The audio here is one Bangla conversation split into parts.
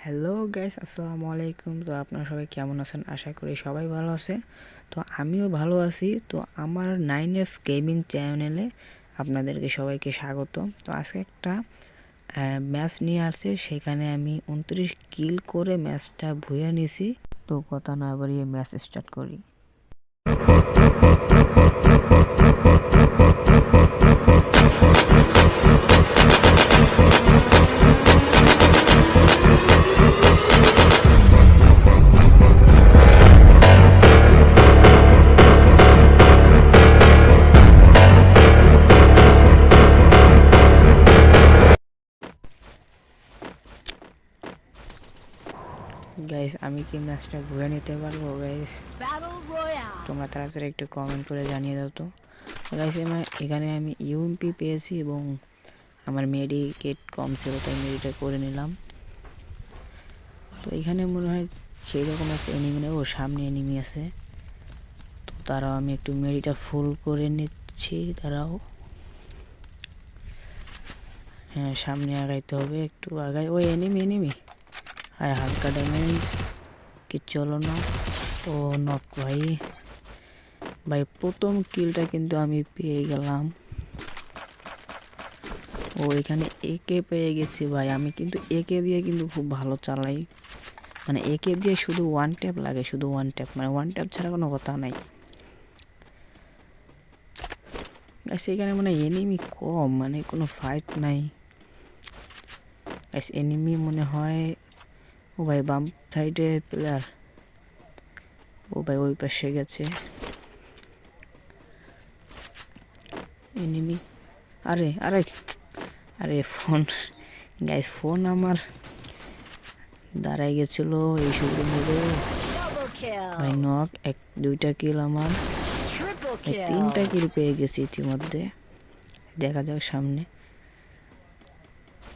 হ্যালো গাইস, আসসালামু আলাইকুম। তো আপনারা সবাই কেমন আছেন? আশা করি সবাই ভালো আছেন। তো আমিও ভালো আছি। তো আমার 9F গেমিং চ্যানেলে আপনাদেরকে সবাইকে স্বাগত। তো আজকে একটা ম্যাচ নিয়ে আসছে, সেখানে আমি 29 কিল করে ম্যাচটা ভুয়ে নিছি। তো কথা না বাড়িয়ে ম্যাচ স্টার্ট করি। গাইস, আমি কি ম্যাচটা ঘুরে নিতে পারবো? গাইস, তোমরা তাড়াতাড়ি একটু কমেন্ট করে জানিয়ে দাও। তো গাইস, এখানে আমি ইউএমপি পেয়েছি এবং আমার মেডিকেট কম ছিল, তাই মেডিটা করে নিলাম। তো এখানে মনে হয় সেই রকম একটা এনিমি নেই, ও সামনে এনিমি আছে। তো তারাও আমি একটু মেডিটা ফুল করে নিচ্ছি। তারাও হ্যাঁ, সামনে আগাইতে হবে, একটু আগাই। ওই এনিমি হ্যাঁ, হালকা ড্যামেজ, কিচ্ছু হলো না। তো নক ভাই প্রথম কিলটা কিন্তু আমি পেয়ে গেলাম। ও এখানে একে পেয়ে গেছি ভাই। আমি কিন্তু একে দিয়ে কিন্তু খুব ভালো চালাই, মানে একে দিয়ে শুধু ওয়ান ট্যাপ লাগে, শুধু ওয়ান ট্যাপ, মানে ওয়ান ট্যাপ ছাড়া কোনো কথা নাই। গাইস, এখানে মানে এনিমি কম, মানে কোনো ফাইট নাই। গাইস, এনিমি মনে হয়, ও ভাই বাম সাইডে প্লেয়ার, ও ভাই ওই পাশে গেছে এনিমি। আরে আরে আরে ফোন, গাইস ফোন আমার দাঁড়াই গেছিল এই সুযোগ নেবে ভাই। নক এক দুইটা কিল আমার, তিনটা কিল পেয়ে গেছি ইতিমধ্যে। দেখা যাক সামনে।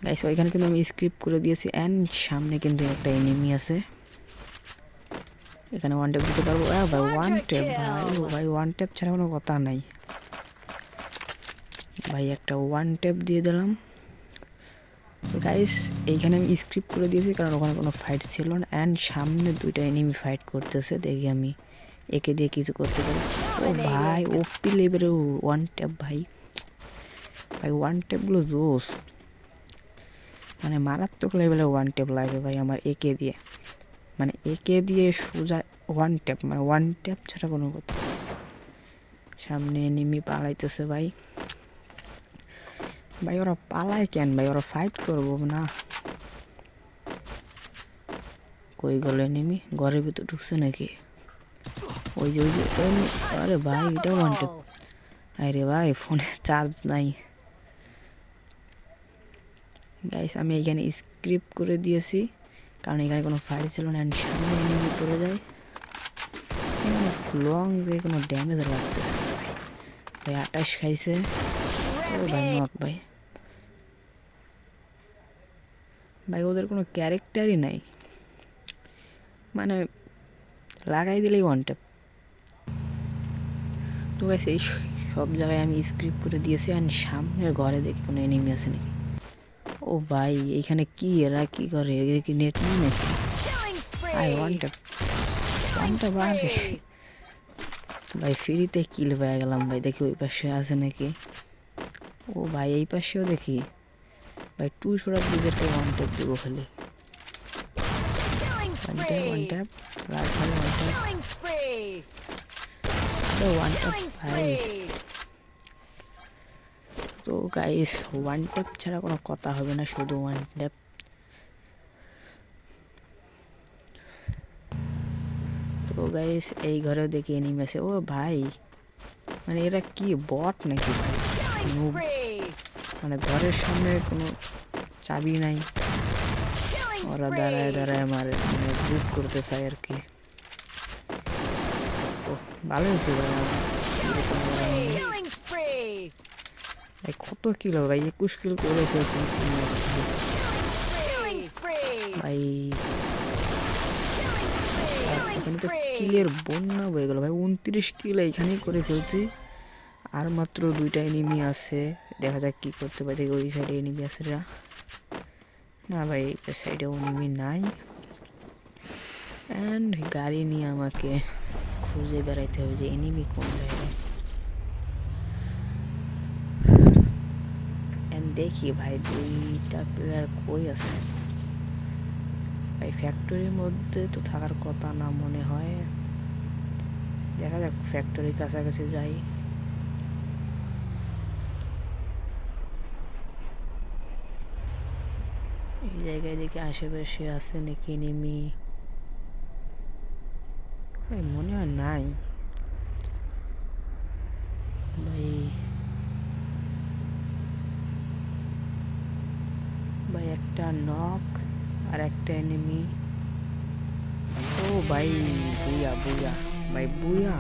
গাইস, ওইখানে কিন্তু আমি স্ক্রিপ্ট করে দিয়েছি এন্ড সামনে কিন্তু একটা এনিমি আছে। এখানে ওয়ান ট্যাপ দিতে পারবো? ভাই ওয়ান ট্যাপ ভাই, ও ভাই ওয়ান ট্যাপ ছাড়া কোনো কথা নাই ভাই। একটা ওয়ান ট্যাপ দিয়ে দিলাম। তো গাইস, এইখানে আমি স্ক্রিপ্ট করে দিয়েছি কারণ ওখানে কোনো ফাইট ছিল না। অ্যান্ড সামনে দুইটা এনিমি ফাইট করতেছে, দেখি আমি একে দিয়ে কিছু করতে পারি। ও ভাই ওপি লেভেলের ওয়ান ট্যাপ ভাই। ভাই ওয়ান ট্যাপগুলো জোস, মানে মারাত্মক লেভেলের ওয়ান ট্যাপ লাগে ভাই আমার একে দিয়ে। মানে একে দিয়ে সোজা ওয়ান ট্যাপ, মানে ওয়ান ট্যাপ ছাড়া কোনো কথা। সামনে এনিমি পালাইতেছে ভাই। ভাই ওরা পালায় কেন ভাই? ওরা ফাইট করবো না? কই গেল এনিমি? ঘরের ভিতর ঢুকছে নাকি? ওই যে আরে ভাই এটা ওয়ান ট্যাপ। আরে ভাই ফোনে চার্জ নাই। গাইস, আমি এখানে স্ক্রিপ্ট করে দিয়েছি কারণ এখানে কোনো ফাইট ছিল না। সামনে এনিমি পড়ে যায়, লং দিয়ে কোনো ড্যামেজ লাগতেছে ভাই। 28 খাইছে। ও ভাই নক ভাই। ভাই ওদের কোনো ক্যারেক্টারই নাই, মানে লাগাই দিলেই ওয়ান ট্যাপ। তো গাইস, এই সব জায়গায় আমি স্ক্রিপ্ট করে দিয়েছি। আর সামনের ঘরে দেখি কোনো এনিমি আছে নাকি। ও ভাই এইখানে কি, এরা কি করে? এদের কি নেট নেই নাকি? I one tap, one tap. ভাই ফ্রিতে কিল পেয়ে গেলাম ভাই। দেখি ওই পাশে আছে নাকি। ও ভাই এই পাশেও দেখি ভাই। টু শোরা দুদেরকে ওয়ান ট্যাপ দেবো খালি। ওয়ান ট্যাপ লাস্ট ভাই, ওয়ান ট্যাপ ভাই। তো গাইস, ওয়ান ট্যাপ ছাড়া কোনো কথা হবে না, শুধু ওয়ান ট্যাপ। তো গাইস, এই ঘরেও দেখি এনিমি আছে। ও ভাই, মানে এরা কি বট নাকি ভাই? মানে ঘরের সামনে কোনো চাবি নাই, ওরা দাঁড়ায় দাঁড়ায় আমার মানে বুক করতে চায় আর কি। ও ভালো হয়েছে ভাই ভাই। কত কিল ভাই? 21 কিল করে ফেলছেন ভাই। এখানে তো কিলের বন্যা হয়ে গেল ভাই। 29 কিল এইখানেই করে ফেলছি। আর মাত্র দুইটা এনিমি আছে, দেখা যাক কি করতে পারি। ওই সাইডে এনিমি আছে, না ভাই, এই সাইডেও এনিমি নাই। অ্যান্ড গাড়ি নিয়ে আমাকে খুঁজে বেড়াইতে হবে যে এনিমি কোন জায়গায়। অ্যান্ড দেখি ভাই 2টা প্লেয়ার কই আছে। ভাই ফ্যাক্টরির মধ্যে তো থাকার কথা না মনে হয়। দেখা যাক, ফ্যাক্টরির কাছাকাছি যাই। এই জায়গায় দেখি আশেপাশে আছে নাকি এনিমি। ভাই মনে হয় নাই ভাই। ভাই একটা নক আর একটা এনিমি। ও ভাই বুয়া বুয়া, ভাই বুয়া।